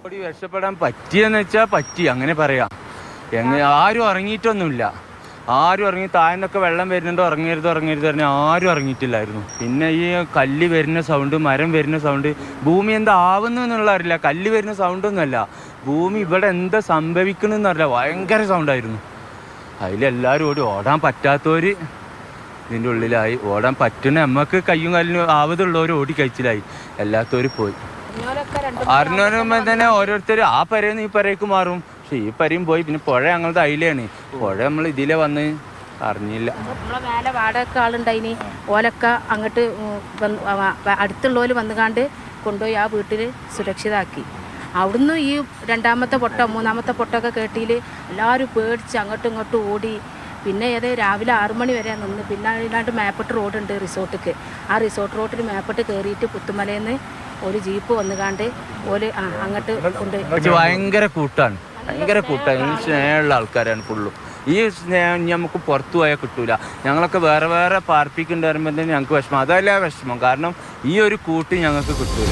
ഓടി രക്ഷപ്പെടാൻ പറ്റിയെന്ന് വെച്ചാൽ പറ്റി, അങ്ങനെ പറയാം. ആരും ഇറങ്ങിയിട്ടൊന്നുമില്ല. ആരും ഇറങ്ങി താഴെന്നൊക്കെ വെള്ളം വരുന്നുണ്ട്, ഇറങ്ങരുത് പറഞ്ഞ് ആരും ഇറങ്ങിയിട്ടില്ലായിരുന്നു. പിന്നെ ഈ കല്ല് വരുന്ന സൗണ്ട്, മരം വരുന്ന സൗണ്ട്, ഭൂമി എന്താ ആവുന്നു എന്നുള്ള അറിയില്ല. കല്ല് വരുന്ന സൗണ്ടൊന്നുമല്ല, ഭൂമി ഇവിടെ എന്താ സംഭവിക്കണമെന്ന് അറിയില്ല. ഭയങ്കര സൗണ്ടായിരുന്നു. അതിലെല്ലാവരും ഓടാൻ പറ്റാത്തവർ ഇതിൻ്റെ ഉള്ളിലായി. ഓടാൻ പറ്റുന്ന നമുക്ക് കയ്യും കാലിനും ആവതുള്ളവർ ഓടി കഴിച്ചിലായി, അല്ലാത്തവർ പോയി. അറിഞ്ഞവരുമ്പോൾ തന്നെ ഓരോരുത്തർ ആ പരയെന്ന് ഈ പരയ്ക്ക് മാറും. പക്ഷെ ഈ പരയും പോയി. പിന്നെ പുഴ ഞങ്ങളുടെ അതിലാണ്. പുഴ നമ്മൾ ഇതിലെ വന്ന് അറിഞ്ഞില്ല. നമ്മളെ മേലെ വാടക ആളുണ്ടായിനി, ഓലൊക്കെ അങ്ങോട്ട് അടുത്തുള്ളവർ വന്നുകാണ്ട് കൊണ്ടുപോയി ആ വീട്ടിൽ സുരക്ഷിതമാക്കി. അവിടുന്ന് ഈ രണ്ടാമത്തെ പൊട്ടോ മൂന്നാമത്തെ പൊട്ടൊക്കെ കേട്ടിയിൽ എല്ലാവരും പേടിച്ച് അങ്ങോട്ടും ഇങ്ങോട്ടും ഓടി. പിന്നെ രാവിലെ 6 മണി വരെ നിന്ന്. പിന്നെ അതിനായിട്ട് മേപ്പട്ട് റോഡുണ്ട് റിസോർട്ടിക്ക്. ആ റിസോർട്ട് റോഡിൽ മേപ്പട്ട് കയറിയിട്ട് പുത്തുമലയിൽ നിന്ന് ഒരു ജീപ്പ് വന്നുകാണ്ട് ഓല് അങ്ങോട്ട് കൊണ്ട്. ഭയങ്കര കൂട്ടാണ്, ഭയങ്കര കൂട്ടാണ്. സ്നേഹമുള്ള ആൾക്കാരാണ് ഫുള്ളും. ഈ സ്നേഹം നമുക്ക് പുറത്തു പോയാൽ കിട്ടൂല. ഞങ്ങളൊക്കെ വേറെ വേറെ പാർപ്പിക്കുണ്ടാകുമ്പോൾ തന്നെ ഞങ്ങൾക്ക് വിഷമം. അതല്ല വിഷമം, കാരണം ഈ ഒരു കൂട്ട് ഞങ്ങൾക്ക് കിട്ടൂല.